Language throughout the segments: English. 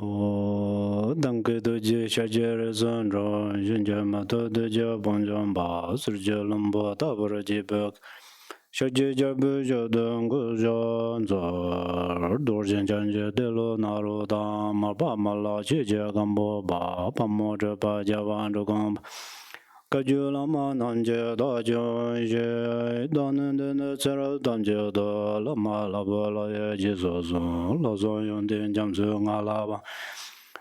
Danke doji shajer zonro, yunja mato doja bonjamba, surja lumbo tabura jibak, shajer jabu jodongo jonzor, dorjan janja delo naruda, marpa mala chija gambopa, pamoja pa javandu gamba. Kajulama nanje dajo je danende tsara danje da lama laba la ye jizozo la zo yon den jamzu ngala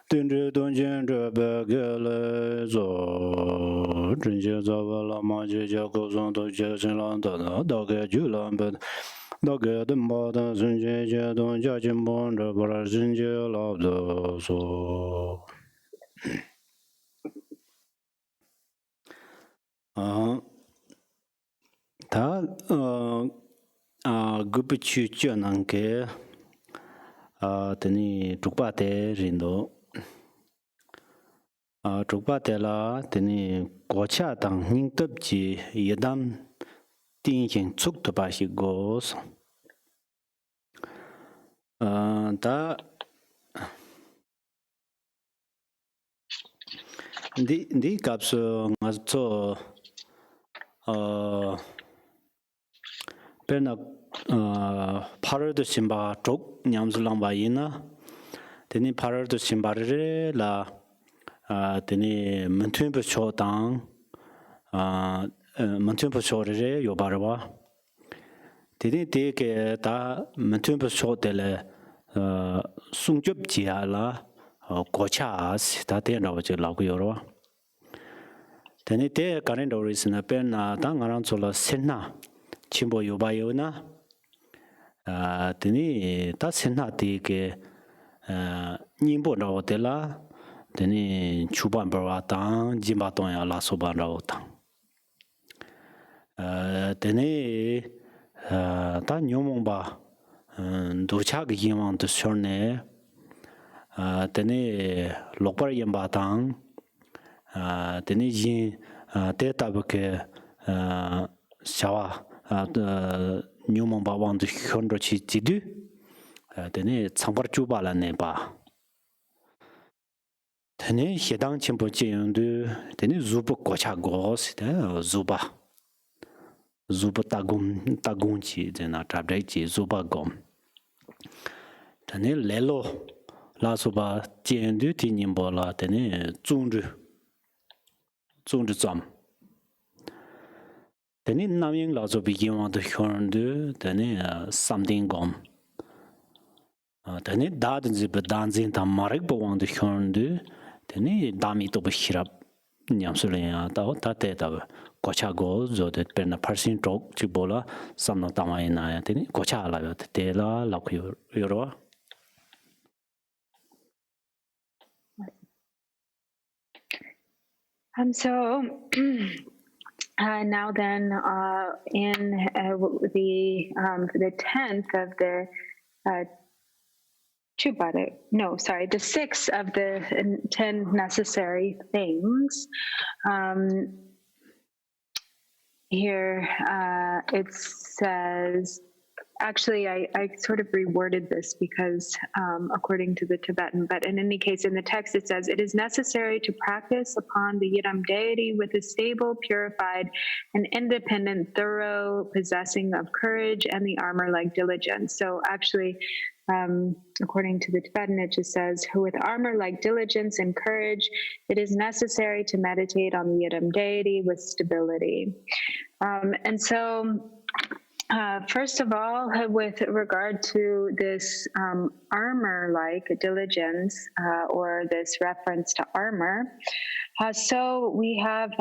Tindri donjin drebe gele zo Trinje zava la manje jako zon to je zinlan da dage julan bed Dage dimba da zinje je don jajin bon drebara zinje labda so 다 gupu chu chu nang ke tani trukpa te rindo trukpa te la tani gocha tang ning tup chi yadam ting chen tsuk tupa shi gos ta di kapsu nga tso perna parado simba truk nyamsulang ba yina tani parado simba re la tani mentun pa cho tang mentun pa cho re yo barwa tani te ke ta mentun pa cho te le sungjup ji la gocha as ta te na je la ku yo ro tani te karen do ris na pen na ta ngarang cho la senna chimbo yo ba yo na tani ta senna te ke nimbo na te la tani chuban ba ta jimba ton ya la so ban ra ta tani ta nyomong ba do cha ge yimang de sorne tani lokpar yim ba tang tani jin te ta ke shawa nyomong ba wang de hyondro chi jidu tani changpar chuba la ne ba tani hedang chimpo chi yundu tani zubu gocha gos zuba tagum chi zena trabdai chi zuba gom tani lelo la suba chi yundu ti nyimbo la tani zungzhu zam tani namying la subi yinwang de hyondu tani samding gom tani dadan ziba danzin tam marik bo wang de hyondu tani dami to bishirap nyamsulenya ta te ta gocha go zo de perna parsin tok chi bola samno tamai na ya tani gocha la yo te la la ku yoro So now then, in the 10th of the the 6th of the 10 necessary things. Here it says, actually, I sort of reworded this because according to the Tibetan, but in any case, in the text it says, it is necessary to practice upon the Yidam deity with a stable, purified, and independent, thorough possessing of courage and the armor like diligence. So actually, according to the Tibetan, it just says, with armor like diligence and courage, it is necessary to meditate on the Yidam deity with stability. And so, first of all, with regard to this armor-like diligence, or this reference to armor, so we have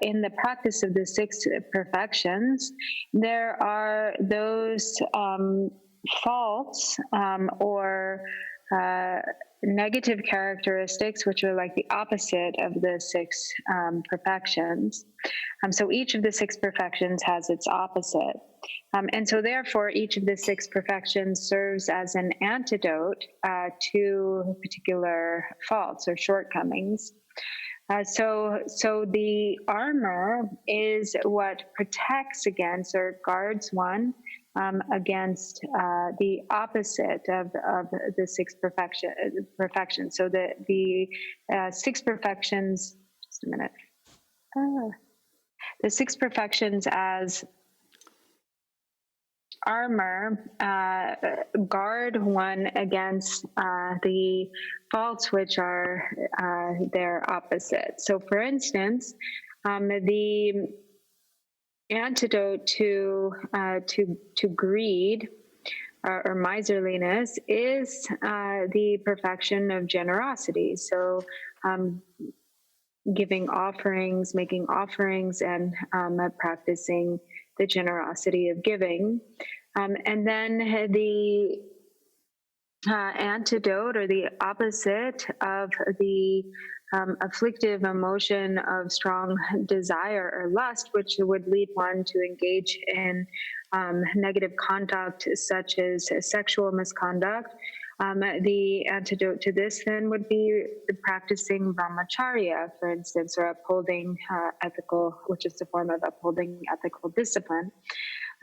in the practice of the 6 perfections, there are those faults or negative characteristics which are like the opposite of the 6 perfections. So each of the 6 perfections has its opposite. And so therefore, each of the 6 perfections serves as an antidote to particular faults or shortcomings. So the armor is what protects against or guards one against the opposite of the six perfections. So the six perfections, just a minute. The six perfections as armor guard one against the faults which are their opposite. So for instance, the antidote to greed or miserliness is the perfection of generosity. So giving offerings, making offerings, and practicing the generosity of giving. And then the antidote or the opposite of the afflictive emotion of strong desire or lust, which would lead one to engage in negative conduct such as sexual misconduct. The antidote to this then would be practicing brahmacharya, for instance, or upholding ethical, which is a form of upholding ethical discipline.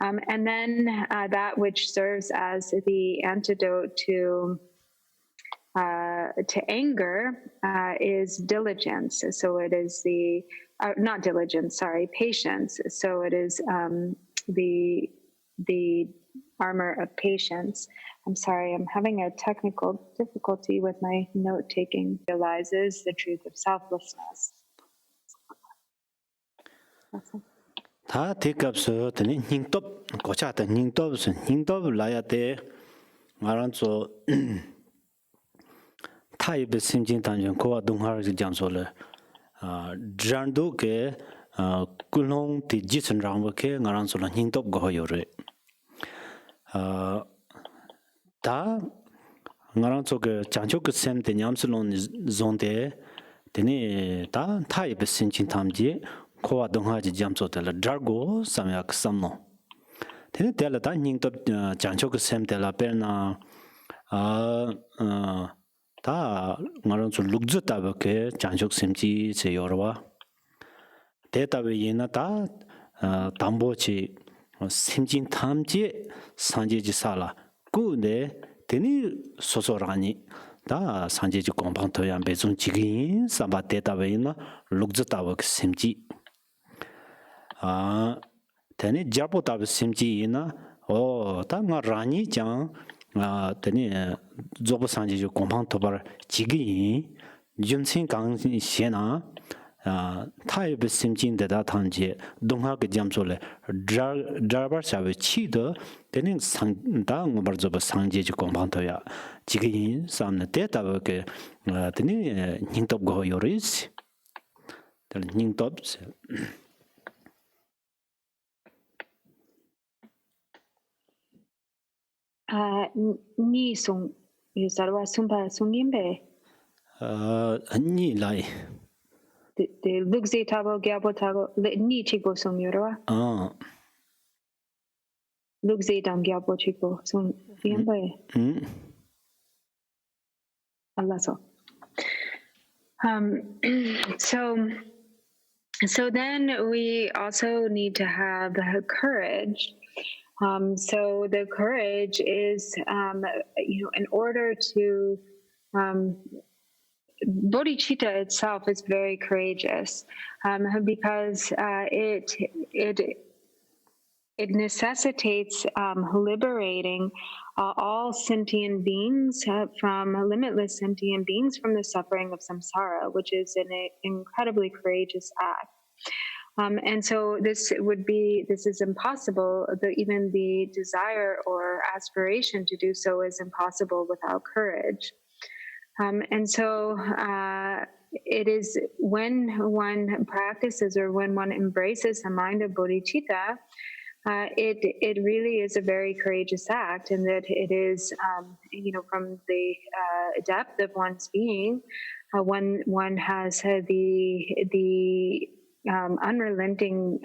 And then that which serves as the antidote to anger is diligence. So it is the not diligence, sorry, patience. So it is the armor of patience. I'm sorry, I'm having a technical difficulty with my note taking. Realizes the truth of selflessness. 다 대갑서 되니 닝톱 고차다 닝톱스 닝톱 라야데 말한서 타입의 심진 단전 고와 동하르지 잠솔레 잔도게 꿀롱 디지선 랑버케 나란솔라 닝톱 고요레 다 나란소게 장초그 셈데 냠슬론 존데 되니 다 타입의 심진 탐지 kowa dongha ji jamso tela dargo samyak samno tene tela ta ningtop janchok sem tela perna ta ngaron su lugzu ta ke janchok semji se yorwa te ta be yena ta tambo chi semjin tamji sanje ji sala ku ne teni sosorani ta sanje ji kompang to yan bezun jigin samba te ta be yena lugzu ta ke semji teni japo tab simji ina ta nga rani jang teni zobo sanje jo kompang tobar jigi junsin gang shena 타입 심진데 다 단지 동학의 잠솔에 드라버 사베 치도 되는 상당 버저 상제지 공방토야 지금 삼네 데이터게 되는 닝톱 거 요리스 되는 닝톱 ni sung yusarwa sumpa sungimbe ni lai de lugze tabo gyabo tabo ni chigo sung yorwa lugze dam gyabo chigo sung yimbe Allah so then we also need to have courage. So the courage is, in order to, bodhicitta itself is very courageous because it necessitates liberating all sentient beings limitless sentient beings from the suffering of samsara, which is an incredibly courageous act. And so this is impossible. Even the desire or aspiration to do so is impossible without courage. And so it is when one practices or when one embraces the mind of bodhicitta, it really is a very courageous act, and that it is, from the depth of one's being, one has the unrelenting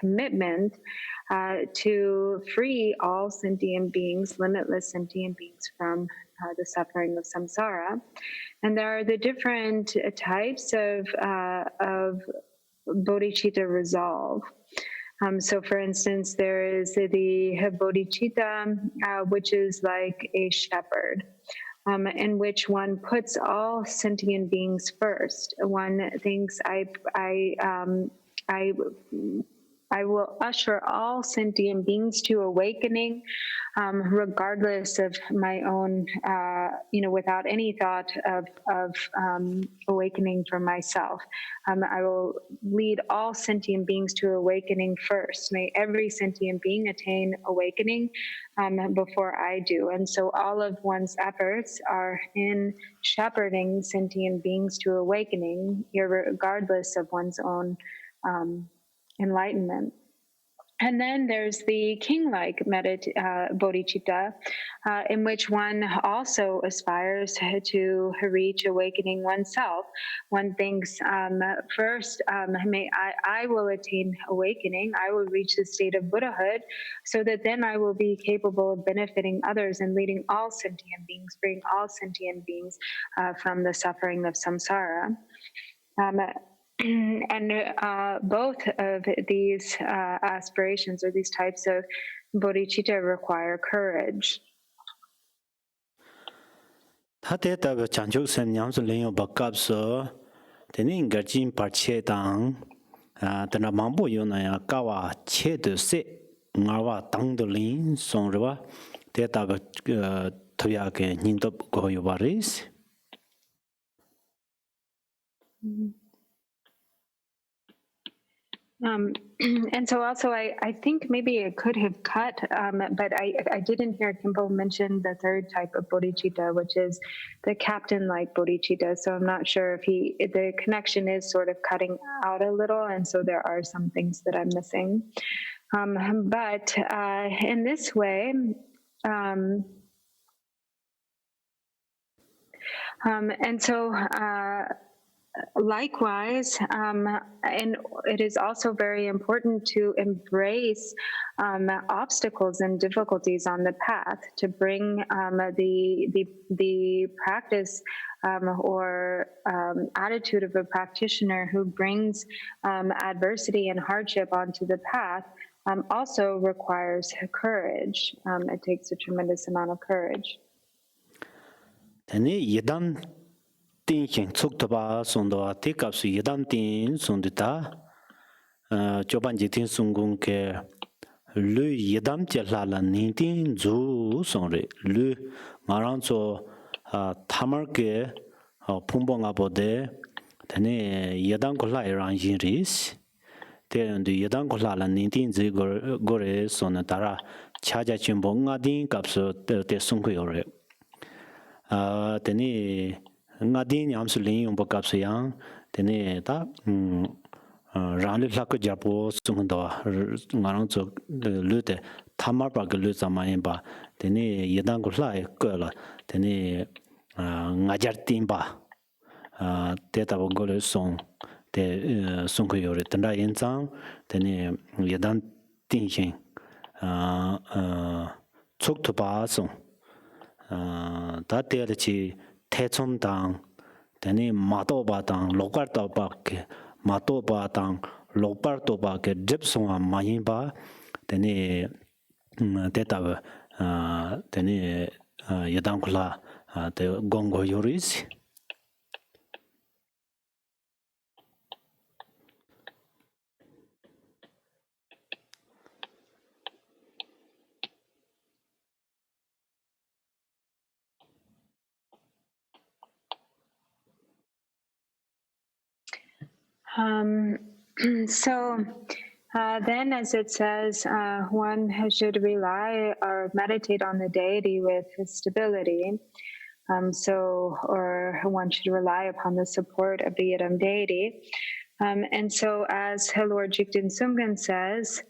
commitment to free all sentient beings, limitless sentient beings, from the suffering of samsara. And there are the different types of bodhicitta resolve. So, for instance, there is the bodhicitta, which is like a shepherd, in which one puts all sentient beings first. One thinks, I will usher all sentient beings to awakening, regardless of my own, without any thought of awakening for myself. I will lead all sentient beings to awakening first. May every sentient being attain awakening before I do. And so all of one's efforts are in shepherding sentient beings to awakening, regardless of one's own enlightenment. And then there's the king-like bodhicitta, in which one also aspires to reach awakening oneself. One thinks, first, I will attain awakening, I will reach the state of Buddhahood, so that then I will be capable of benefiting others and leading all sentient beings, freeing all sentient beings from the suffering of samsara. And both of these aspirations or these types of bodhicitta require courage. Hateta chanchuk sem nyamsu lenyo bakapso tenin garjin parche tang tena mambo yona ya kawa che de se ngawa tang de lin sonrwa teta ba thoya ke nindop go yobaris. And so also I think maybe I could have cut, but I didn't hear Khenpo mention the third type of bodhicitta, which is the captain-like bodhicitta. So I'm not sure if the connection is sort of cutting out a little, and so there are some things that I'm missing. But in this way, and so likewise, and it is also very important to embrace obstacles and difficulties on the path, to bring the practice or attitude of a practitioner who brings adversity and hardship onto the path also requires courage. It takes a tremendous amount of courage. Tinking Tsuktoba Sondo, take up Yadam Tin Sundita, Chobanji Tin Sungunke, Lu Yadam Jalala Nintin Zu Sonre, Lu Maranzo Tamarke, Pumbonga Bode, Tene Yadam Kola Rangiris, Then the Yadam Kola Nintin Zigore Sonatara, Chaja Chimbonga Din Capso de Sunquiore. Tene Nadin Yamsulin Yung Bokapsayang, Tene Ta Rally Laka Japo Sumundo, Maranzo Lute, Tamarpa Luza Mayimba, Tene Yadangulai Girl, Tene Najartimba, Teta Gole Song, the Sunkoyori, Tenda Yenzang, Tene Yadan Tinshin, Tsuktuba Song. Taterchi Tetson Dang, Teni Matoba Dang, Logarto Bak, Matoba Dang, Lobarto Bak, Gypsum Mayimba, Teni Teta, Teni Yadankula, the Gongo Yoris. So then, as it says, one should rely or meditate on the deity with stability. Or one should rely upon the support of the Yidam deity. And so, as Lord Jigten Sumgön says,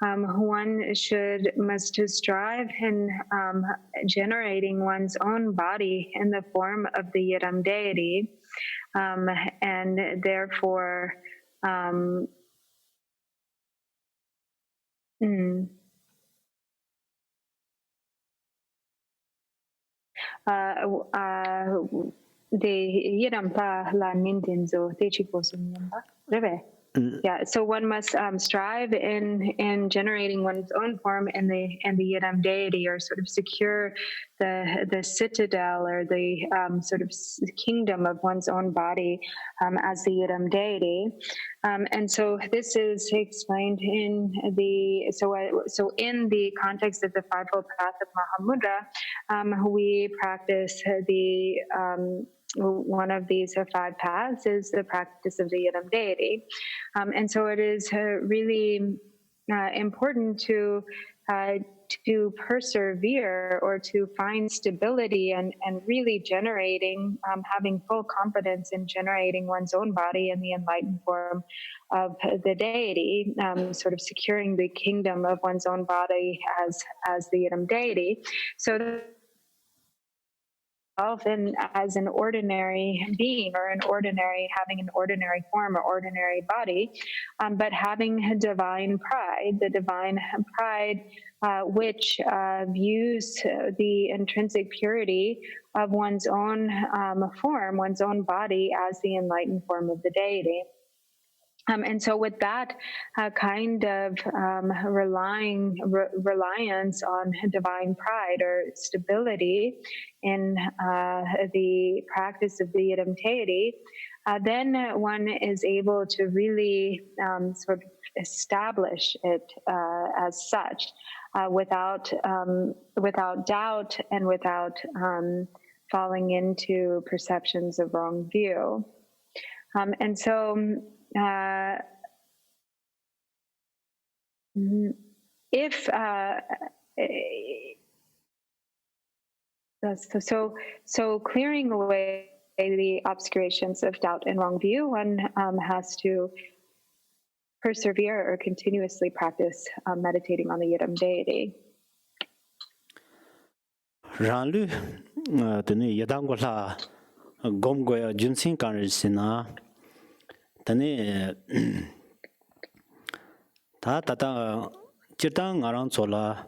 one must strive in generating one's own body in the form of the Yidam deity, and therefore the Yidampa la Nintenzo, Techi Kosumyamba, Reve. Yeah, so one must strive in generating one's own form in the Yidam deity, or sort of secure the citadel or the sort of kingdom of one's own body as the Yidam deity. And so this is explained in the so in the context of the fivefold path of Mahamudra, we practice the one of these five paths is the practice of the Yidam deity. And so it is really important to persevere or to find stability and really generating, having full confidence in generating one's own body in the enlightened form of the deity, sort of securing the kingdom of one's own body as the Yidam deity. So in as an ordinary being, or having an ordinary form or ordinary body, but having divine pride, the divine pride which views the intrinsic purity of one's own form, one's own body, as the enlightened form of the deity. And so with that kind of reliance on divine pride or stability in the practice of the Yidam deity, then one is able to really sort of establish it as such, without doubt and without falling into perceptions of wrong view. And so if so clearing away the obscurations of doubt and wrong view, one has to persevere or continuously practice meditating on the Yidam deity. Ranlu tene yadang gola gom goya junsin kanrisina tene ta tata chirtang arang chola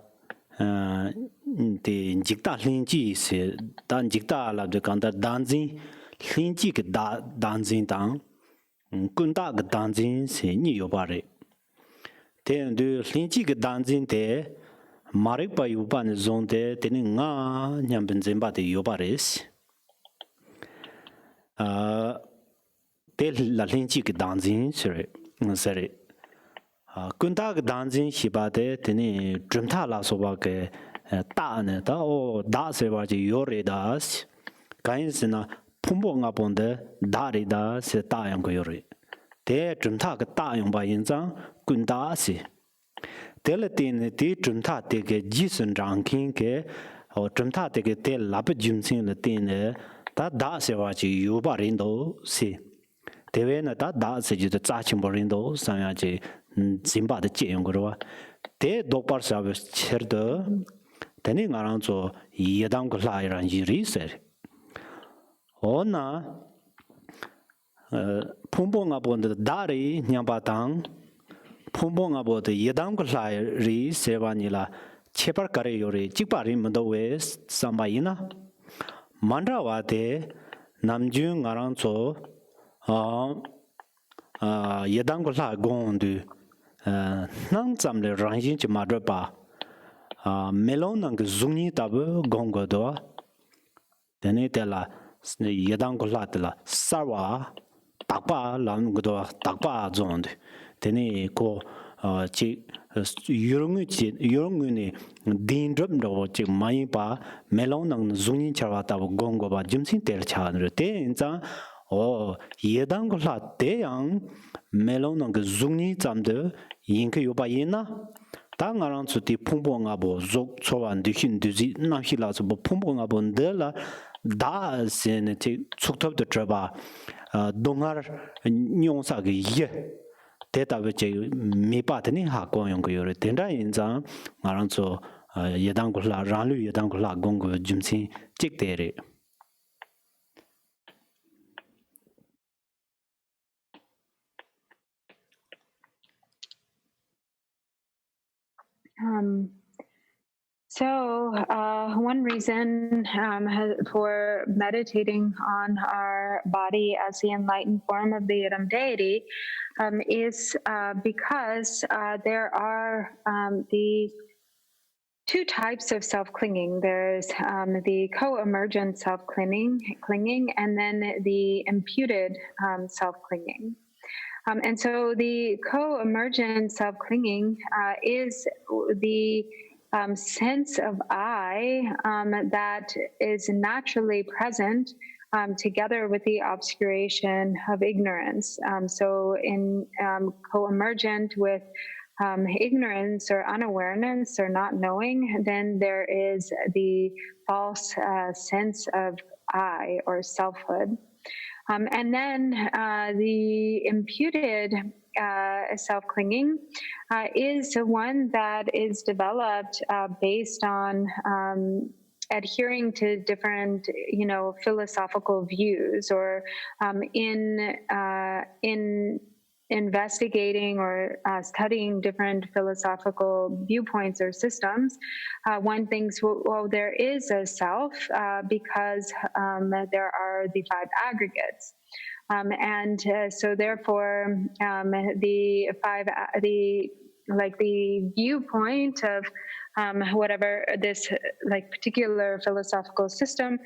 the jikta hlinji se dan jikta la de kanda danjin hlinji ke danjin tang kunda ke danjin se ni yobare te de hlinji ke danjin te marik pa yuba ne zonde tene nga nyamben zemba de yobares te la hlinji ke danjin sere kunda ke danjin hibade tene drumta la soba ke ta ne da o da se ba ji yore das kain sina phumbo nga bonde da ri da se ta yang ko yore te drumta ke ta yang ba yin zang kunda se tele tin ti drumta te ke ji sun rang king ke o drumta te ke te lab jim sin le tin ne da se ba ji yu ba rin do se tewe na da se ji de za chim bo rin do sang ya ji zimba de jie yong go te do par sa be cher de teni ngarang zo yedang ko la ran yi ri se ona phumbo nga bon de da ri nyam ba tang phumbo nga bo de yedang ko la ri se ba ni la chepar kare yo re chik pa ri mo do we sam ba yin na mandra wa de nam ju ngarang zo yedang ko la gong du nang zam le rang yin chi ma dro ba melon nang zungni tab gong go do tene te la yedang ko la te la sarwa takpa lam go do takpa zond tene ko chi yurung ni din drop do chi mai pa melon nang zungni charwa tab gong go ba jimsin tel cha ne te inza o yedang ko la te yang melon nang zungni zam de yin ke yo ba yin na ta ngarang chu ti phumbo nga bo zok chowan de hin de ji na hi la zo bo phumbo nga bon de la da se ne ti chuktop de traba dongar nyong sa ge ye te ta be che mi pa de ni ha ko yong ko yore ten da yin za ngarang chu yedang ko la ran lu yedang ko la gong go jim sin chik de re One reason for meditating on our body as the enlightened form of the deity is because there are the two types of self-clinging. There's the co-emergent self-clinging, and then the imputed self-clinging. And so the co-emergent self-clinging is the sense of I that is naturally present together with the obscuration of ignorance. So in co-emergent with ignorance or unawareness or not knowing, then there is the false sense of I or selfhood. And then the imputed self-clinging is one that is developed based on adhering to different, philosophical views, or in investigating or studying different philosophical viewpoints or systems. One thinks, well, there is a self because there are the five aggregates. So therefore, the viewpoint of whatever this particular philosophical system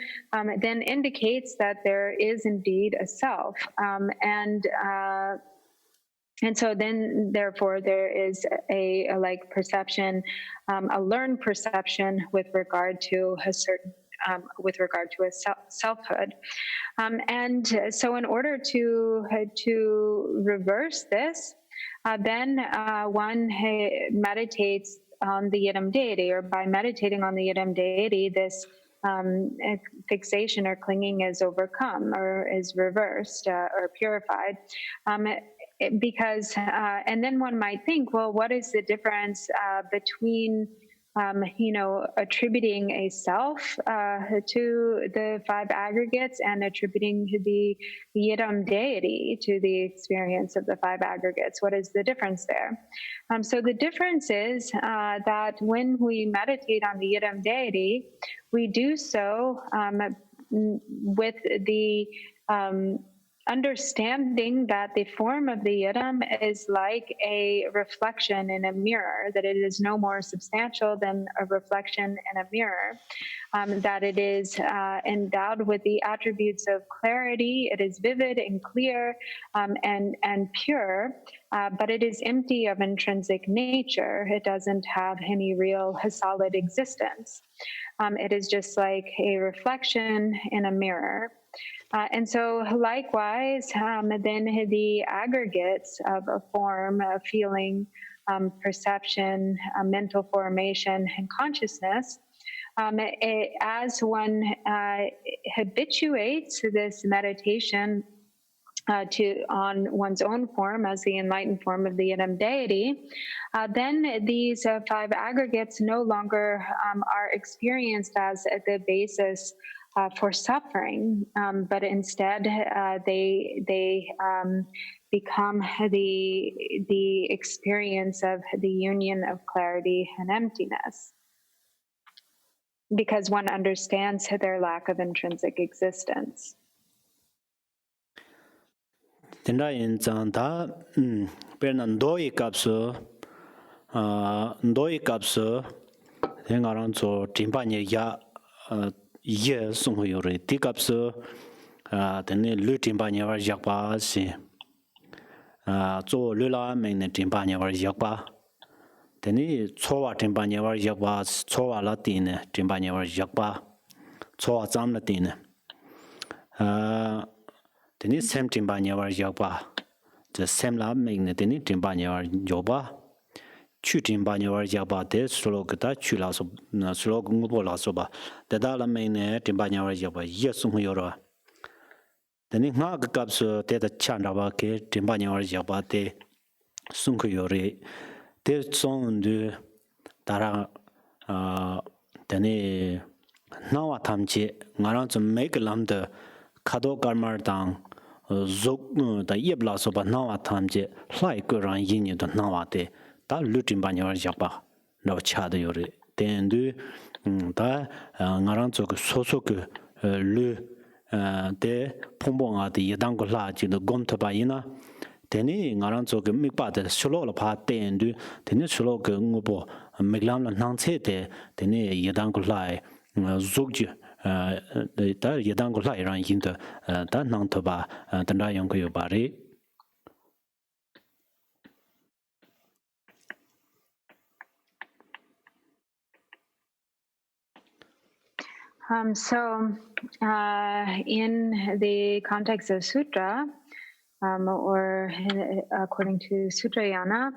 then indicates that there is indeed a self, and so then, therefore, there is a perception, a learned perception with regard to a certain, selfhood, and so in order to reverse this, then one meditates on the Yidam deity, or by meditating on the Yidam deity, this fixation or clinging is overcome, or is reversed, or purified. Because, and then one might think, well, what is the difference between, attributing a self to the five aggregates and attributing to the Yidam deity to the experience of the five aggregates? What is the difference there? So the difference is that when we meditate on the Yidam deity, we do so with the understanding that the form of the Yidam is like a reflection in a mirror, that it is no more substantial than a reflection in a mirror, that it is endowed with the attributes of clarity, it is vivid and clear and pure, but it is empty of intrinsic nature. It doesn't have any real solid existence. It is just like a reflection in a mirror. And so likewise, then the aggregates of a form, a feeling, perception, mental formation, and consciousness, as one habituates this meditation on one's own form as the enlightened form of the Yidam deity, then these five aggregates no longer are experienced as the basis for suffering, but instead they become the experience of the union of clarity and emptiness, because one understands their lack of intrinsic existence. Tenda in zanta perna ndoi kapsu tengaranzo timpanye ya ye sung yore ti kapsu tene lu timpanye war yakpa si zo lu la meng timpanye war yakpa tene chowa timpanye war yakpa chowa la tin timpanye war yakpa chowa zam la tin teni sem timpanye war yakpa the sem la meng teni timpanye war yoba chu timpanye war yakpa de slok ta chu la so slok ngubo la so ba de da la meng timpanye war yakpa yesung yoro teni nga ga kapsu te da chanda ba ke timpanye war yakpa te sung yore te song de dara teni nawa tamche ngarang zum make lam de kado karmar dang zok da yebla so ba nawa tamje hlai ko ran yin de nawa de da lutin ba nyar yakba no cha de yore tendu da ngarang chok sosok lu de phombong a de yadang ko la ji de gom ta ba ina teni ngarang chok mikpa de sholo la pha tendu teni sholo ke ngobo meglam la nang che de teni yadang ko la zog ji da yadang ko la ran yin de da nang ta ba da na yong ko yo ba re. In the context of sutra, or according to Sutrayana,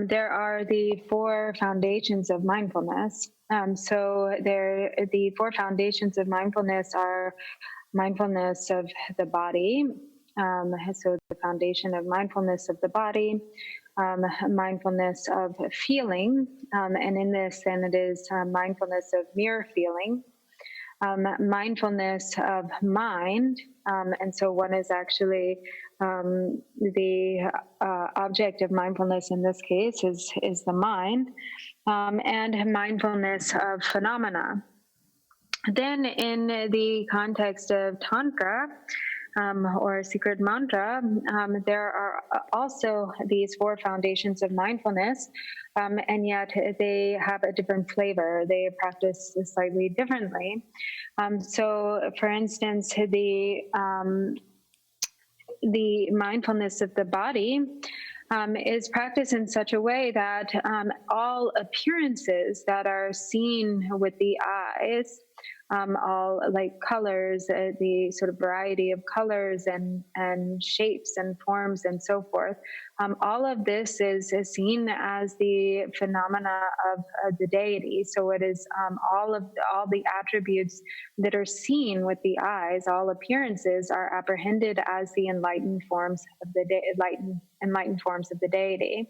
there are the four foundations of mindfulness. The four foundations of mindfulness are mindfulness of the body. So the foundation of mindfulness of the body, mindfulness of feeling, and in this, then it is mindfulness of mere feeling. Mindfulness of mind, and so one is actually the object of mindfulness in this case is the mind, and mindfulness of phenomena. Then in the context of Tantra, or secret mantra, there are also these four foundations of mindfulness, and yet they have a different flavor. They practice slightly differently. So, for instance, the mindfulness of the body is practiced in such a way that all appearances that are seen with the eyes, all like colors, the sort of variety of colors and shapes and forms and so forth, all of this is seen as the phenomena of the deity. So it is all the attributes that are seen with the eyes, all appearances are apprehended as the enlightened forms of the enlightened forms of the deity.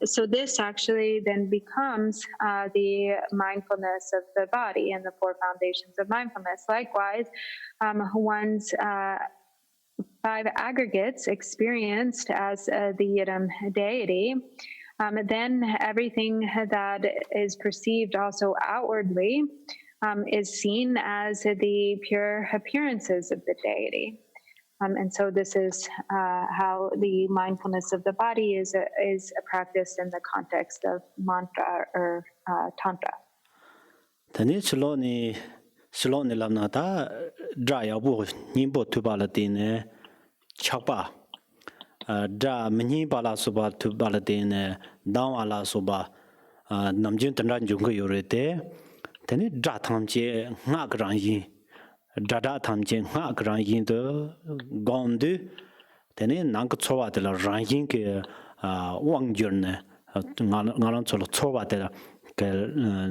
So this actually then becomes the mindfulness of the body and the four foundations of mindfulness. Likewise, one's five aggregates experienced as the Yidam deity, then everything that is perceived also outwardly is seen as the pure appearances of the deity. And so this is how the mindfulness of the body is practiced in the context of mantra or tantra. Tani Shiloni lamna ta dra bu nimbo tubala dine chapa dra mini bala suba tubala dine daw ala suba namjin tanran jung yorete tani dra thamche nga gran yin dada thamche nga gran yin de gondu tani nang chowa de la ran yin ke wang jurne ngaran cholo chowa de ke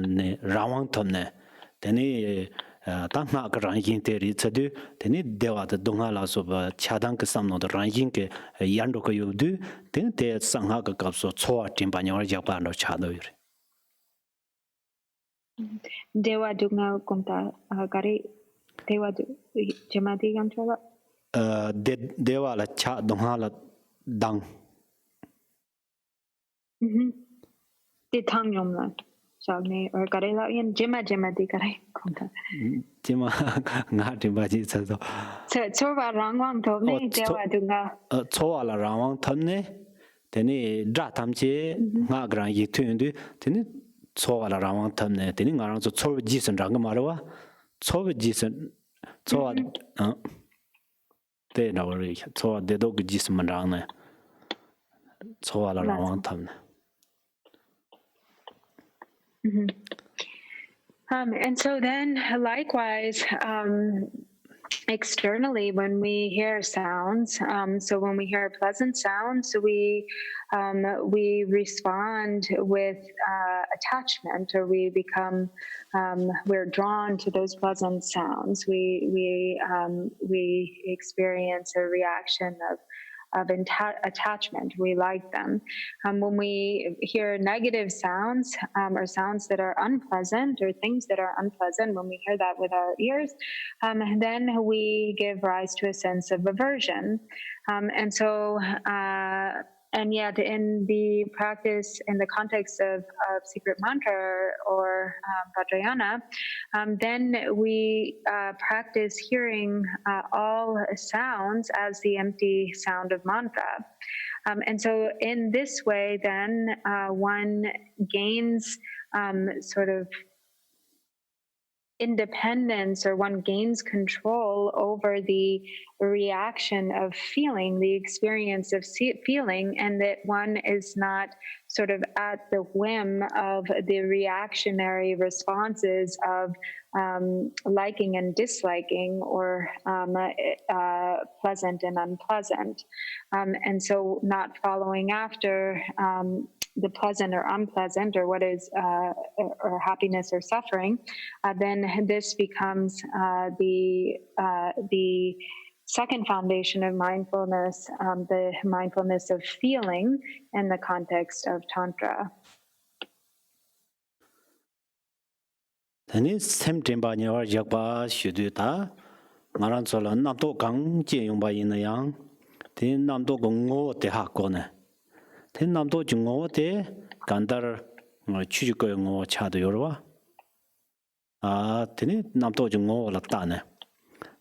ne rawang thomne tani ta nga gran yin te ri chadu tani dewa de donga la so ba chadang ke samno de ran yin ke yando ko yudu tani te sangha ka kapso chowa timpa nyor jakpa no chado yure Dewa dunga konta gari dewa jamadi ganchola dewa la cha donga la dang di thang yom la sabne or gari la yen jema di gari konta jema nga timpa ji chado chowa rangwang to ne dewa dunga chowa la rawang thamne tani dra thamche nga gran yi tundu tani chowa la rawang thamne tani nga rang chowa jisen rang marwa chowa jisen chowa te na wari chowa de dog jisen rang ne chowa la rawang thamne. And so then likewise, externally, when we hear sounds, so when we hear pleasant sounds, we respond with attachment, or we become we're drawn to those pleasant sounds. We experience a reaction of attachment. We like them. When we hear negative sounds, or sounds that are unpleasant, or things that are unpleasant, when we hear that with our ears, then we give rise to a sense of aversion. and yet in the practice, in the context of secret mantra or Vajrayana, then we practice hearing all sounds as the empty sound of mantra. And so in this way, then one gains sort of independence, or one gains control over the reaction of feeling, the experience of feeling, and that one is not sort of at the whim of the reactionary responses of liking and disliking, or pleasant and unpleasant. And so not following after the pleasant or unpleasant, or what is or happiness or suffering, then this becomes the second foundation of mindfulness, the mindfulness of feeling in the context of Tantra. Tani sem timba nyawar yakba shudu ta ngaran sola namto gang je yongba yin yang tin namto gongo te ha ko ne tin namto jungo te gandar chu ko ngo cha do yorwa tini namto jungo la ta ne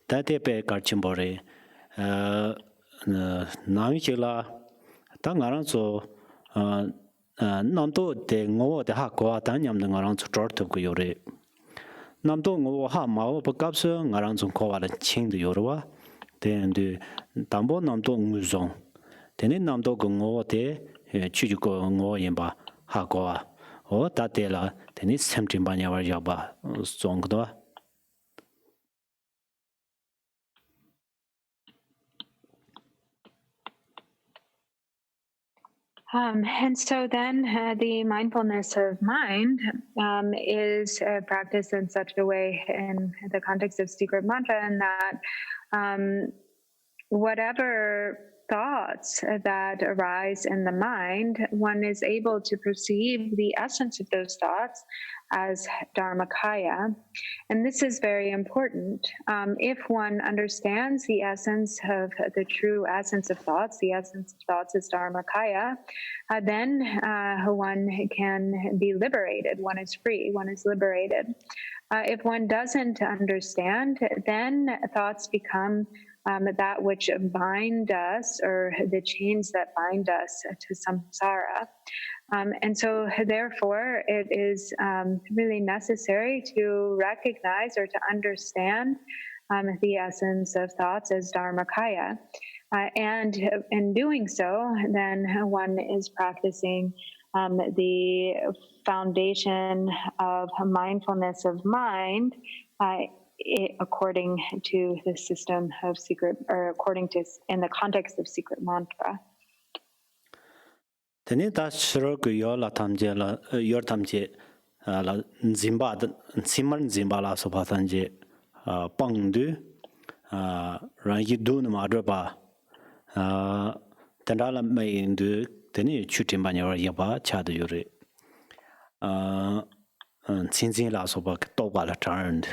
ta te pe kar chimbore nang chila ta ngaran so namto te ngo te ha ko ta nyam de ngaran so tor to ko yore 남도 뭐 하마오 버캅서 nga랑 좀 코와는 칭도 요르와 데는데 담보 남도 무종 데는 남도 공어데 취주고 뭐 임바 하고와 어 다텔라 데니 샘팀바냐와 야바 송도 And so then the mindfulness of mind is practiced in such a way in the context of secret mantra, and that whatever thoughts that arise in the mind, one is able to perceive the essence of those thoughts as Dharmakaya. And this is very important. If one understands the essence of the true essence of thoughts, the essence of thoughts is Dharmakaya, then one can be liberated. One is free, one is liberated. If one doesn't understand, then thoughts become that which bind us, or the chains that bind us to samsara. And so therefore it is really necessary to recognize or to understand the essence of thoughts as Dharmakaya. And in doing so, then one is practicing the foundation of mindfulness of mind, according to the system of secret, or according to, in the context of secret mantra. Teni ta shiro gu yo la tamje la yor tamje la nzimba nsimar nzimba la so pa tanje pang du ran yi du na ma ba tanda la mai ndu teni chu timba nya ya ba cha de yore chin chin la so ba to ba la turned.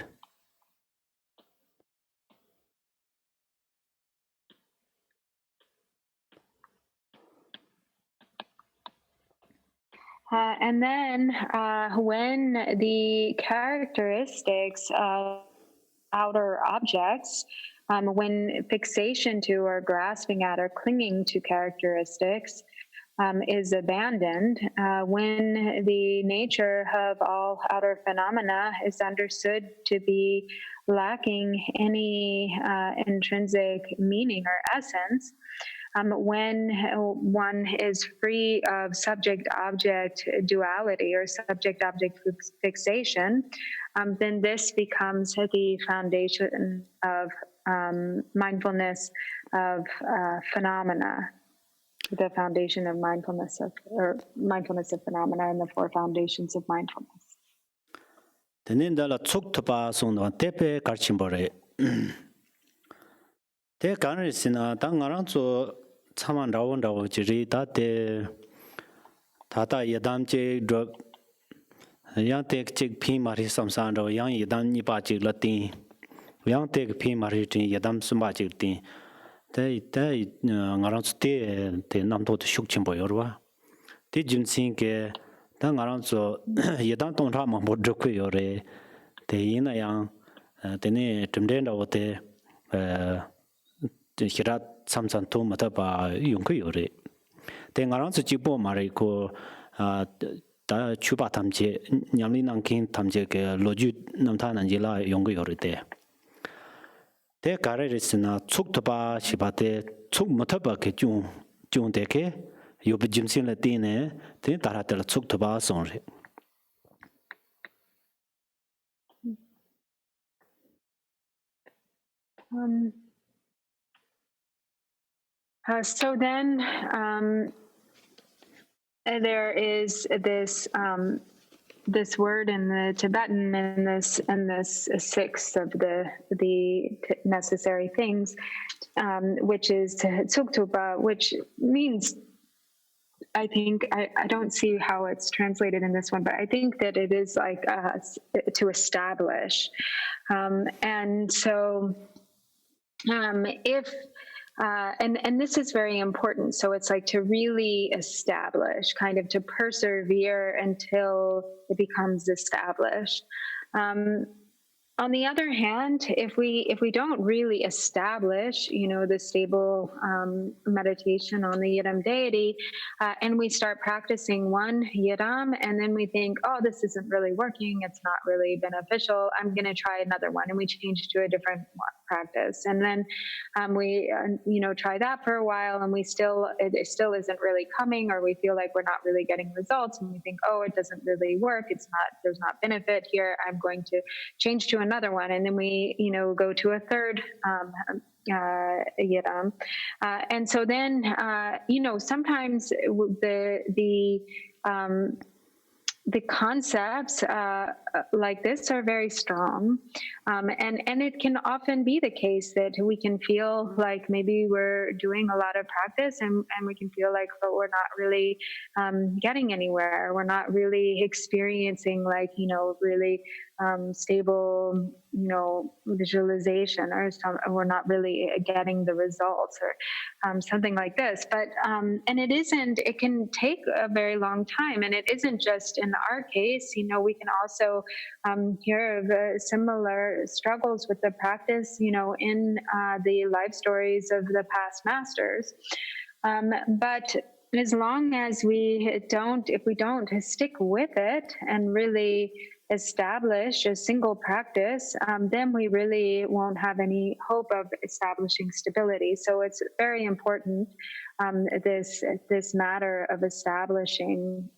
And then when the characteristics of outer objects, when fixation to, or grasping at, or clinging to characteristics is abandoned, when the nature of all outer phenomena is understood to be lacking any intrinsic meaning or essence, when one is free of subject-object duality or subject-object fixation, then this becomes the foundation of mindfulness of phenomena, the foundation of mindfulness of phenomena, and the four foundations of mindfulness. Tenindala tsukthapa songwa tepe karchimbore. Te kanrisina ta ngarang zo chaman rawo jiri ta te tata yadam che drug yang te chik phi mari samsan rawo yang yadam nipa chik latin yang te phi mari tin yadam sumba chik tin They around the Namto to Shukchimbo Yorwa. Did Jim sing a dang around so you don't have my Bodjoku Yore, the Ina Yang, the Ne Tumdenda what the Hirat Samsan to Mataba Yunku Yore. Then around the Jibo Mariko, the Chuba Tamje, Yamlin and King Tamje, Loju Namtan and Jila Yungu Yore there. They carried it in a Tsuktoba Shibate, Tsuk Motaba Jun Deke, you be Jimsin Latine, then Taratel Tsuktoba Sonri. So then there is this word in the Tibetan and this sixth of the necessary things, which is tsuktuba, which means, I think, I don't see how it's translated in this one, but I think that it is like to establish. And so if and this is very important. So it's like to really establish, kind of to persevere until it becomes established. On the other hand, if we don't really establish, the stable meditation on the Yidam deity, and we start practicing one Yidam, and then we think, oh, this isn't really working, it's not really beneficial, I'm going to try another one, and we change to a different practice, and then we try that for a while, and it still isn't really coming, or we feel like we're not really getting results, and we think, oh, it doesn't really work, there's not benefit here, I'm going to change to another one, and then we go to a third yidam, and so then sometimes the concepts like this are very strong, and it can often be the case that we can feel like maybe we're doing a lot of practice, and we can feel like, but we're not really getting anywhere. We're not really experiencing really stable visualization, or we're not really getting the results, or something like this. But and it can take a very long time, and it isn't just in our case. We can also hear of similar struggles with the practice in the life stories of the past masters, but as long as if we don't stick with it and really establish a single practice, then we really won't have any hope of establishing stability. So it's very important, this matter of establishing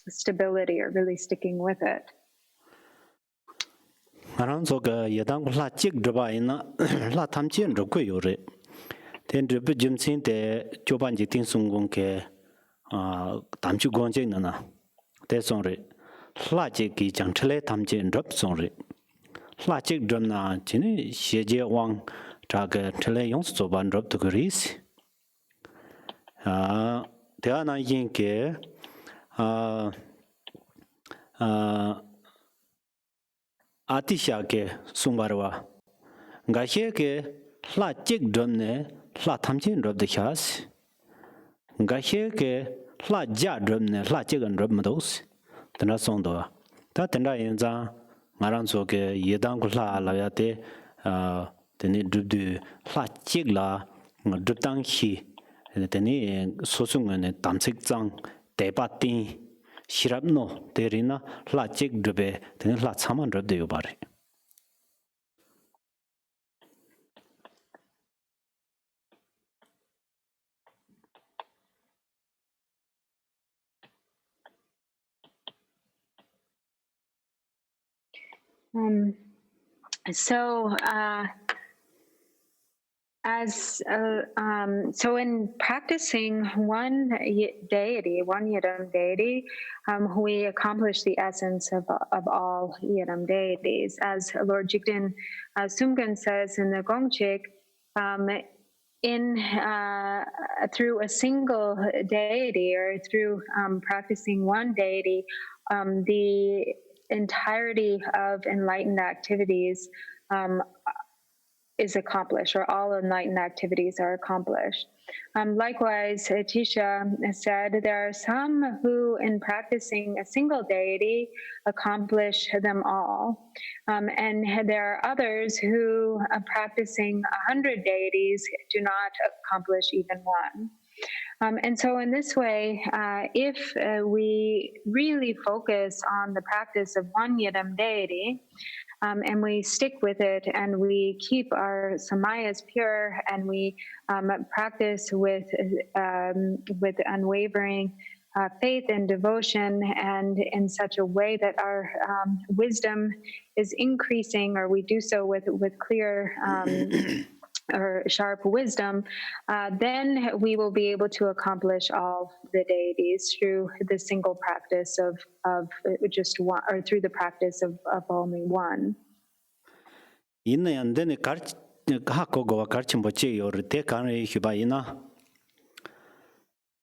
stability, or really sticking with it. Then the Jim Sin the Joban Jitin Sungong ke Tamchu Gonjing Nana. That's only Lajik Jangtele Tamjin drop sonri. Lajik drumna Chini Xie Wang Traga Tele Yongs Zoban drop to Greece. There are nine yinke Atisha ke Sumbarwa. Gahe ke Lajik drumne. La Tamjin drop the chas. Gahe ke La Ja drum ne La Jigan drum meadows. The Nasondo. That and I in the Maranso ke Yedan Gula Layate, the need to do La Jigla, Druptang He, the knee Sosung and Tamsik Zang, Debatin, Shirabno, Terina, La Jig Drube, then La Saman drop the Ubari. So so in practicing one deity, one Yidam deity, we accomplish the essence of all Yidam deities. As Lord Jigten Sumgun says in the Gongchik, through a single deity, or through practicing one deity, the entirety of enlightened activities is accomplished, or all enlightened activities are accomplished. Likewise, Tisha said there are some who, in practicing a single deity, accomplish them all. And there are others who, practicing 100 deities, do not accomplish even one. And so in this way, if we really focus on the practice of one Yidam deity, and we stick with it, and we keep our samayas pure, and we practice with unwavering faith and devotion, and in such a way that our wisdom is increasing, or we do so with clear or sharp wisdom, then we will be able to accomplish all the deities through the single practice of just one, or through the practice of only one. And then Hakogo Karchimboche or Tekane Hubaina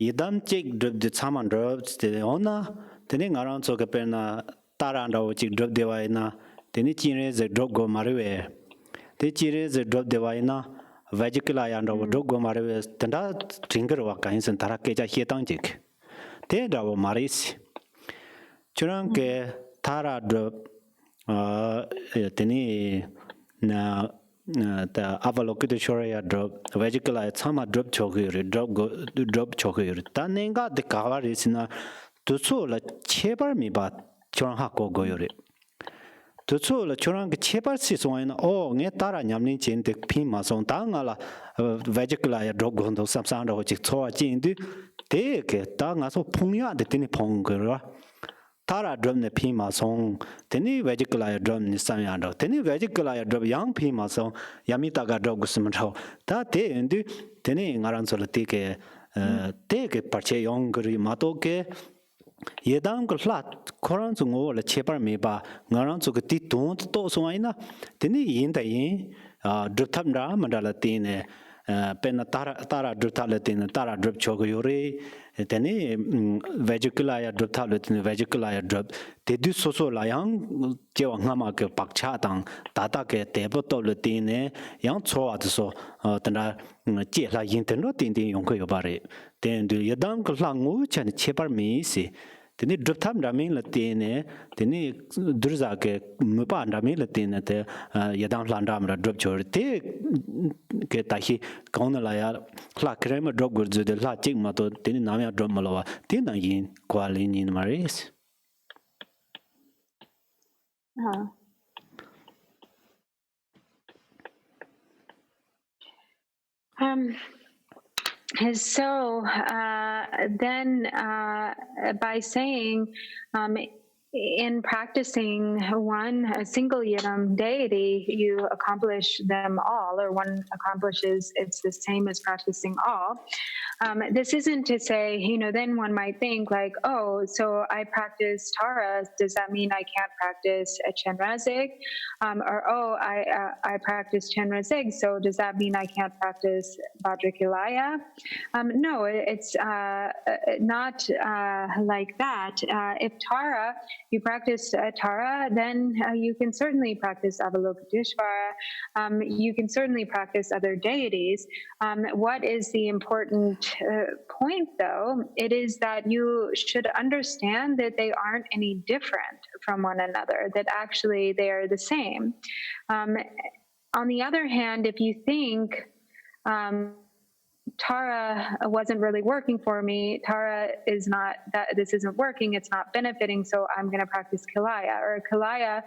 Yidam Chik drop the Saman drops the Ona, Tening around Sokapena, Taranda, which drop the Vaina, Tenichine the drop go Mariwe. The Chire the drop the Vaina. Vajikula and our dog Maris, Tanda, Trinker Wakans and Tarakeja Hietanjik. Te Davo Maris Churanke Tara drop Teni na the Avalokita Shoria drop, Vajikula, Sama drop chokiri, drop chokiri. Taninga the cover is na to so la cheber me but Churanhako Goyori. To so la churang chepa siswain o nge tara nyamnin chin de pima song tangala vajikla drogondo samsanda ho chik choa chin du de ke ta nga so phungya de tini phongra tara drum ne pima song tini vajikla drum ni samya do tini vajikla drum yang pima song yamita ga drog sumtho ta de ndu tini ngaran so la te ke parche yong gri mato ke Yedam Glat, Koran to the cheaper me ba, Naran to get don't to soina, Tini yin the yin, Drutamra, Mandalatine, Penatara Drutalatin, Tara Drup Choguri, Teni Vegicula Drutalatin, Vegicula Drup, they do so Layang, Jewanghamaka Pakchatang, Tatake, Tebotolitine, Yang Choat so, Tana Jela Yintenot in the Yonko. Then do Yadam Glangu and cheaper me see. Then it dropped time Ramin Latine, then it Drzake Mupan Ramin Latine, Yadam Landam drop your take Ketahi, Konalaya, Clakrema drop goods, the La Chigmato, then Namia Dromaloa, Tina Yin, Qualin in Maris. So then by saying in practicing a single Yidam deity, you accomplish them all, or one accomplishes, it's the same as practicing all. This isn't to say, then one might think like, oh, so I practice Tara, does that mean I can't practice Chenrezig? Or, oh, I practice Chenrezig, so does that mean I can't practice Vajrakilaya? No, it's not like that. If Tara, you practice Tara, then you can certainly practice Avalokiteshvara. You can certainly practice other deities. What is the important point, though? It is that you should understand that they aren't any different from one another, that actually they are the same. On the other hand, if you think, Tara wasn't really working for me, Tara is not, this isn't working, it's not benefiting, so I'm going to practice Kilaya. Or Kilaya,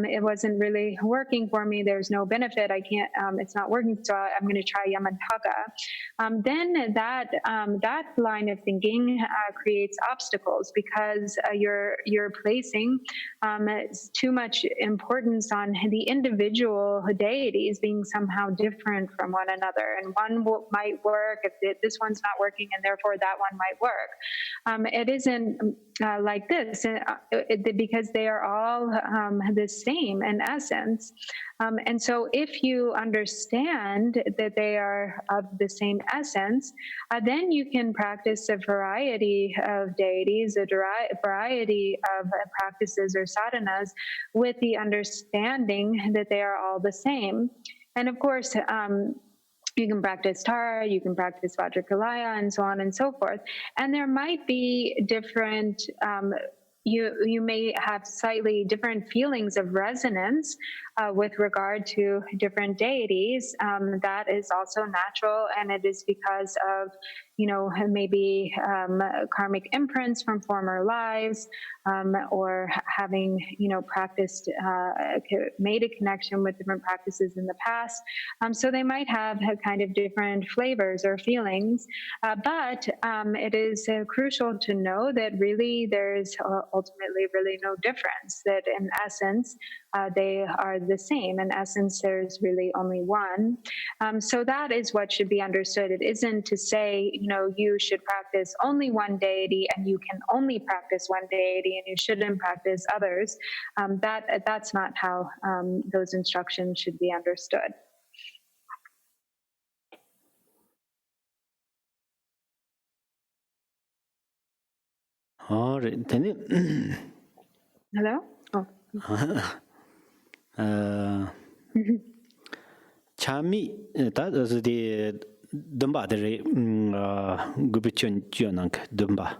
it wasn't really working for me, there's no benefit, I can't, it's not working, so I'm going to try Yamantaka. Then that line of thinking creates obstacles, because you're placing too much importance on the individual deities being somehow different from one another, and one might work if this one's not working, and therefore that one might work. It isn't like this, because they are all the same in essence. And so if you understand that they are of the same essence, then you can practice a variety of deities, a variety of practices or sadhanas with the understanding that they are all the same. And of course, you can practice Tara, you can practice Vajrakalaya, and so on and so forth. And there might be different, you may have slightly different feelings of resonance with regard to different deities. That is also natural, and it is because of, maybe karmic imprints from former lives, or having, practiced, made a connection with different practices in the past. So they might have kind of different flavors or feelings, but it is crucial to know that really there's ultimately really no difference, that in essence, they are the same. In essence, there's really only one. So that is what should be understood. It isn't to say, you should practice only one deity and you can only practice one deity and you shouldn't practice others. That's not how those instructions should be understood. All right, then. Hello? Oh. Chami, that is the Dumba, the Gubichun Junank Dumba.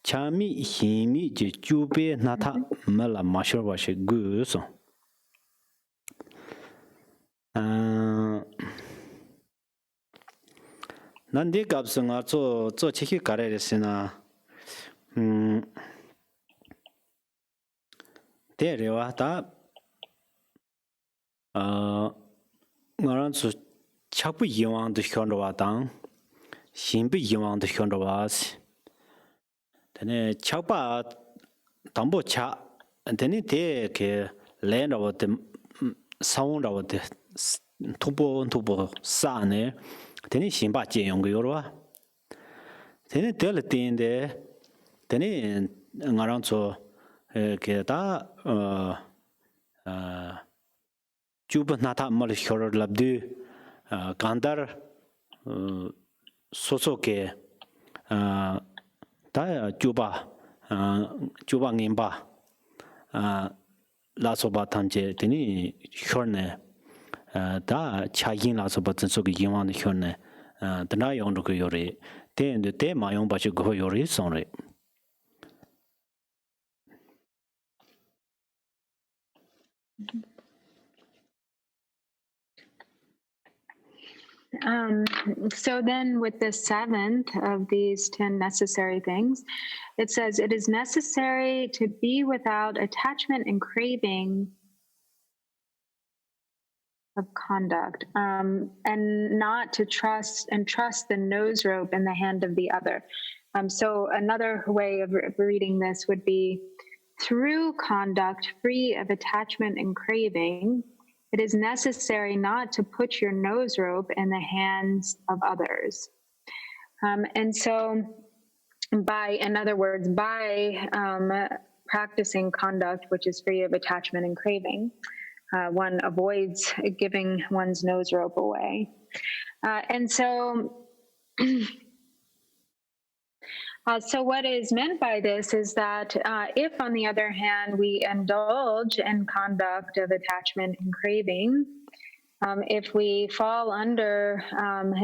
Chami, Himi, Jube, Nata, Mala, Mashur, was a goose. Nandi Gabson also Chiki Karesina. There you are. Ngaran chapu yiwang de hyondwa dang, xinbi yiwang de hyondwa si. Tene chapa dambo cha, tene te ke len rawa de sawang rawa de tubo sa ne, tene xinba jiyong yorwa. Tene te le ten de, tene ngaran so ke da Juba nata mal hyor labdu gandar sosoke ta juba ngimba la soba tamje teni hyorne ta chagin la soba tso ge yimwan hyorne dana yong ro yore ten de te ma yong ba che go yore sonre. So then with the seventh of these 10 necessary things, it says it is necessary to be without attachment and craving of conduct, and not to trust the nose rope in the hand of the other. So another way of reading this would be, through conduct free of attachment and craving, it is necessary not to put your nose rope in the hands of others. And so in other words, by practicing conduct which is free of attachment and craving, one avoids giving one's nose rope away. And so so what is meant by this is that if, on the other hand, we indulge in conduct of attachment and craving, if we fall under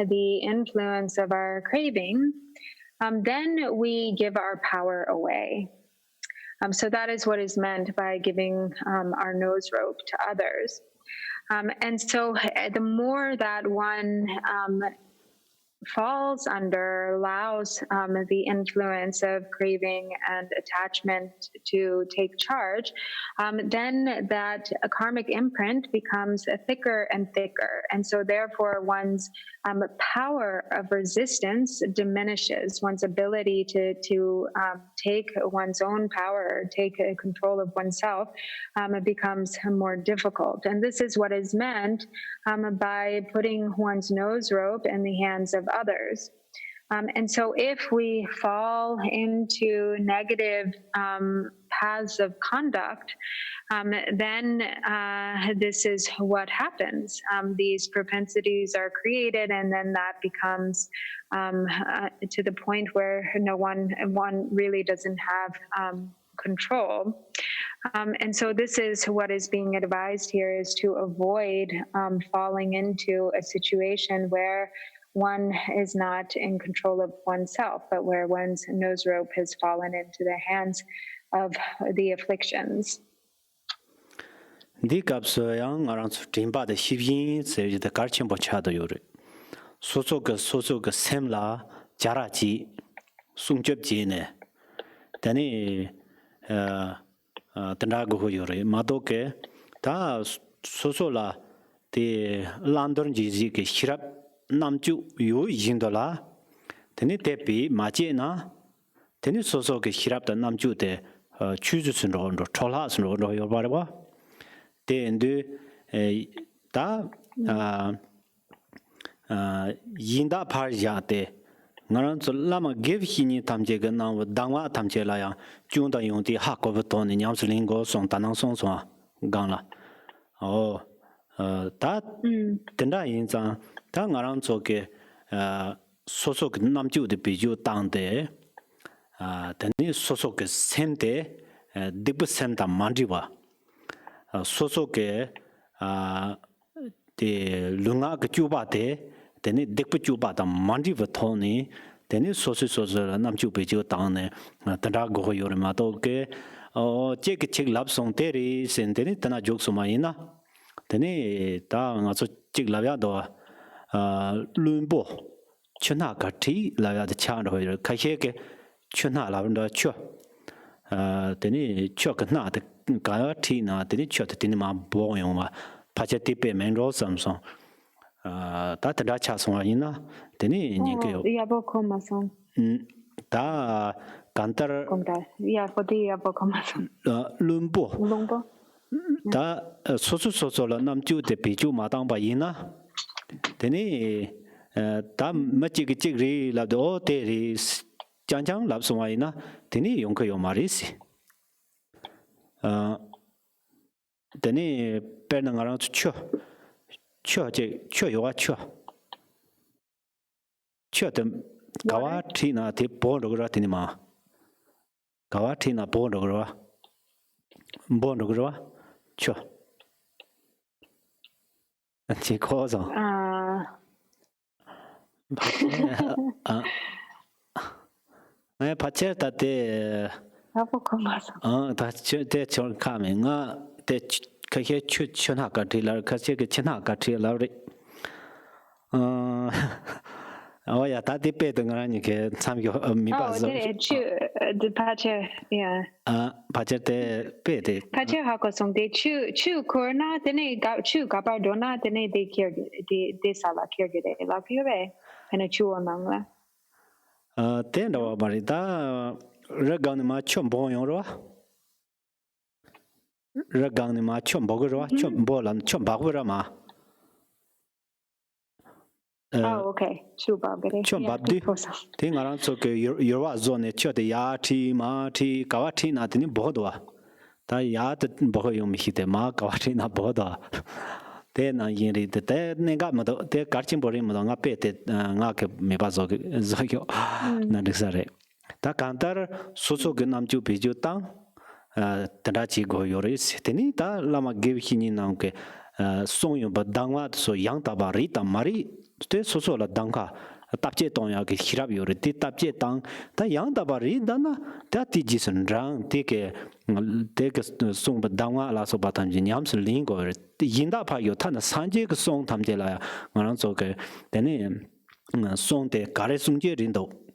the influence of our craving, then we give our power away. So that is what is meant by giving our nose rope to others. And so the more that one falls under, allows the influence of craving and attachment to take charge, then that a karmic imprint becomes thicker and thicker. And so therefore one's power of resistance diminishes. One's ability to take one's own power, take control of oneself, becomes more difficult. And this is what is meant by putting one's nose rope in the hands of others. And so if we fall into negative paths of conduct, then this is what happens. These propensities are created, and then that becomes to the point where one really doesn't have control. And so this is what is being advised here, is to avoid falling into a situation where one is not in control of oneself, but where one's nose rope has fallen into the hands of the afflictions. Di kapso yang ngarang su timba de shibyin se de karchen bo cha do yore. Soso ga semla jara ji sungchep ji ne. Tani tanda go yore ma do ke ta soso la de landon ji ke shirap namchu yu yin do la. Tani tepi ma je na tani soso ke shirap da namchu de chuzu sun ro chola sun ro yo ba ba. Tendu ta yinda par yate ngaran so lama give hini tamje ga na dangwa tamje la ya chung da yong di ha ko to ni nyam sling go song tanang song song gang la oh ta tenda yin zang ta ngaran so ke so so ke nam ju de bi ju tang de tani so so ke sem de dip sem ta mandi wa 소소게 데 룽아 그 주바데 데니 덱부 주바다 만디 버토니 데니 소소소소 남주 베지오 당네 단다 고호 요르마도게 제게 책 랍송 테리 센데니 타나 족소마이나 데니 다 ngaso 책 랍야도 룬보 춘나 가티 라야데 차로 카셰게 춘나 라본도 쳐 데니 쳐그나 가야 티나 데니 쳐트 데니 마 보용마 파제티페 멘로 삼송 다트라 차송아이나 데니 닝게요 야보코마송 다 간터 콘다 야포디 야보코마송 룸보 롱보 다 소소소소라 남주데 비주 마당바 이나 데니 다 마치기 찍리 라도 테리 장장 랍송아이나 데니 용커 요마리시 데니 베능아랑 쳐 요아 쳐데 가와티나 데 보르그라 데니마 가와티나 보르그라 보르그라 쳐 지코서 네 파체다 데 야보코마송 다 제 카메가 데 그게 추천하가 딜러 그게 천하가 딜러리 어야 다디 빼든가니 게 참기 미바서 the pache yeah 파체데 빼데 pache hako song de chu corna tene ga chu gabardona tene de kir de sala kirgede la piove and a chu amangla 텐도 말이다 ragang ma chom bon yong ro ragang ma chom bo ro chom bo lan chom ba ro ma oh okay chu ba gede chom ba di ting aran so ke yo wa zone chot ya thi ma thi ka wa thi na tin bo do ta ya de bo yong mi hi de ma ka wa thi na bo do te na yin ri de ne ga ma do te kar chin bo ri ma do nga pe te nga ke me ba zo yo na de sa re 다 간다르 소소게 남주 비주 땅 다다치 고요레 세테니 다 라마 게비히니 나오게 송요 바당와 소 양다바리 담마리 테 소소라 당카 답제 동야게 히랍요레 티 답제 땅다 양다바리 다나 다티지선 랑 테게 송 바당와 라소 바탄지 냠스 링고레 인다파요 타나 산제 그송 담제라야 나랑 저게 데네 송데 가레 송제 린도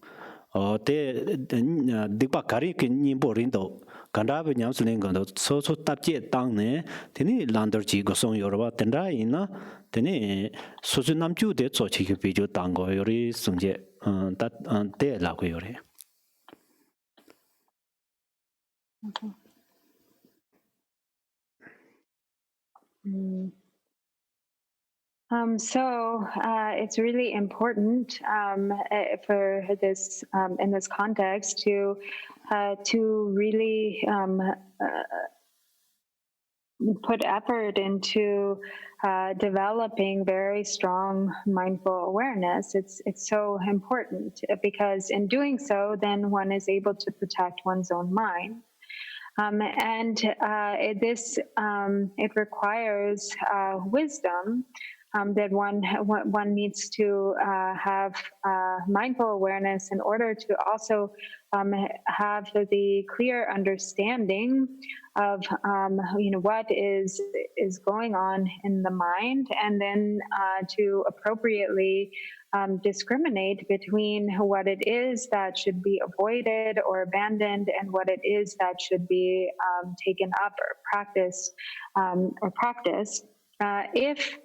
te dikpa kari ke nimbo rindo kanda be nyam sling go so so tapje tang ne teni landar ji go song yorwa tenda ina teni so so namchu de cho chi ge bi jo tang go yori sungje ta te la go yore So it's really important for this in this context to really put effort into developing very strong mindful awareness. It's so important because in doing so, then one is able to protect one's own mind. It requires wisdom that one needs to have mindful awareness in order to also have the clear understanding of what is going on in the mind, and then to appropriately discriminate between what it is that should be avoided or abandoned and what it is that should be taken up or practiced. If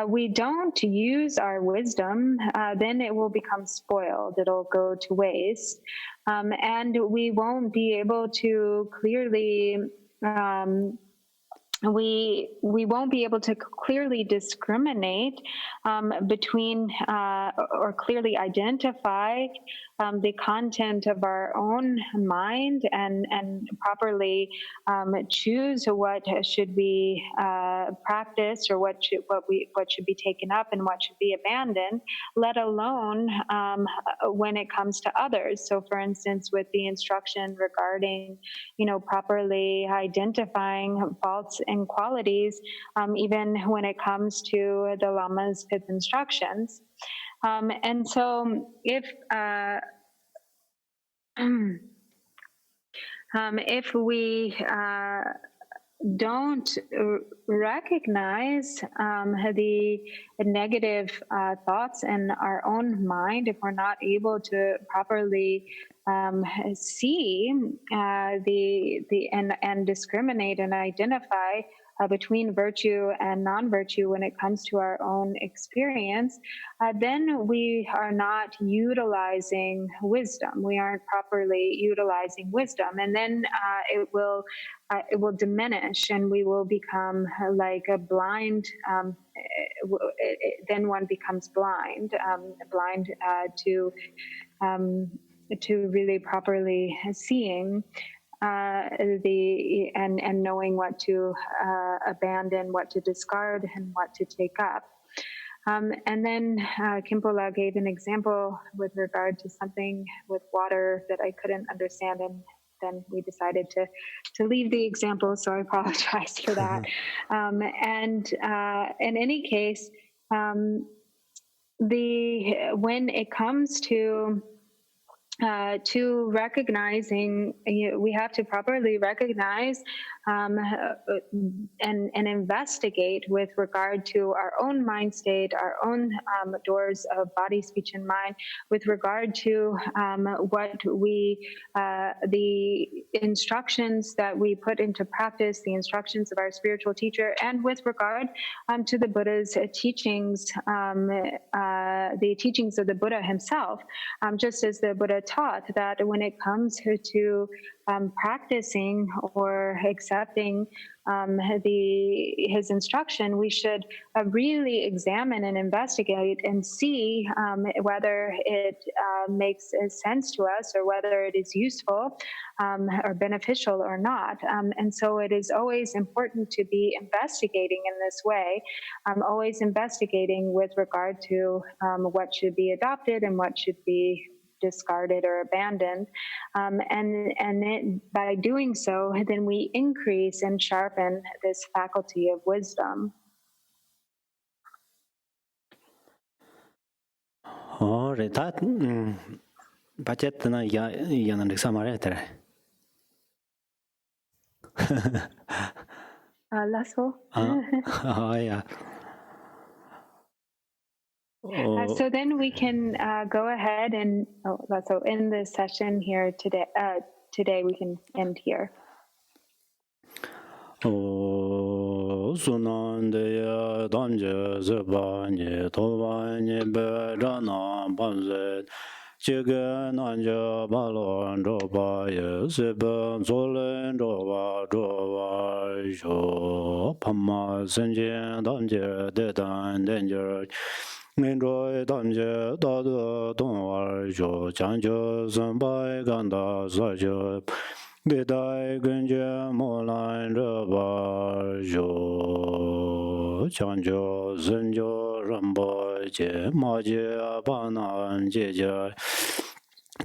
we don't use our wisdom, then it will become spoiled. It'll go to waste. And we won't be able to clearly we won't be able to clearly discriminate between or clearly identify the content of our own mind and properly choose what should be practiced or what should be taken up and what should be abandoned, let alone when it comes to others. So for instance, with the instruction regarding properly identifying faults and qualities, even when it comes to the Lama's fifth instructions. And so if we don't recognize the negative thoughts in our own mind, if we're not able to properly see and discriminate and identify between virtue and non-virtue when it comes to our own experience, then we are not utilizing wisdom. We aren't properly utilizing wisdom, and then it will diminish, and we will become like a blind. Then one becomes blind to really properly seeing and knowing what to abandon, what to discard, and what to take up. And then Khenpo gave an example with regard to something with water that I couldn't understand, and then we decided to leave the example, so I apologize for that. And in any case, when it comes to recognizing, we have to properly recognize and investigate with regard to our own mind state, our own doors of body, speech, and mind, with regard to what the instructions that we put into practice, the instructions of our spiritual teacher, and with regard to the Buddha's teachings, the teachings of the Buddha himself, just as the Buddha taught that when it comes to practicing or accepting his instruction, we should really examine and investigate and see whether it makes sense to us or whether it is useful or beneficial or not. And so it is always important to be investigating in this way, always investigating with regard to what should be adopted and what should be discarded or abandoned, by doing so, then we increase and sharpen this faculty of wisdom. Lasso? Yeah. So then we can go ahead and so in the session here today. Today we can end here. Sunandaya damja zebanye tovanye berana banze chige nanja balon robaye sebe zolen roba jo pama senjen damje dedan danger Nindroy damje dada dongwar jo chanjo zambai ganda sajo Dedai genje molan raba jo chanjo zenjo rambo je maje abanan jeje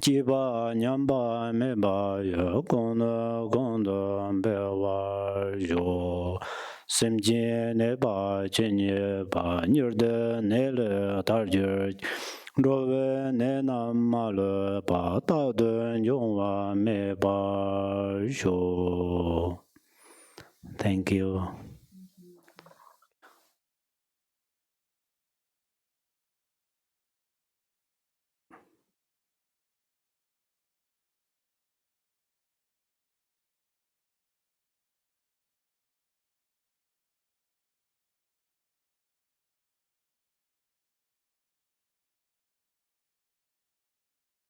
Jiba nyamba meba ya gonda bewa yo semje neba chenye ba nyurde nele tarje Rove nena male ba ta de yongwa meba yo. Thank you.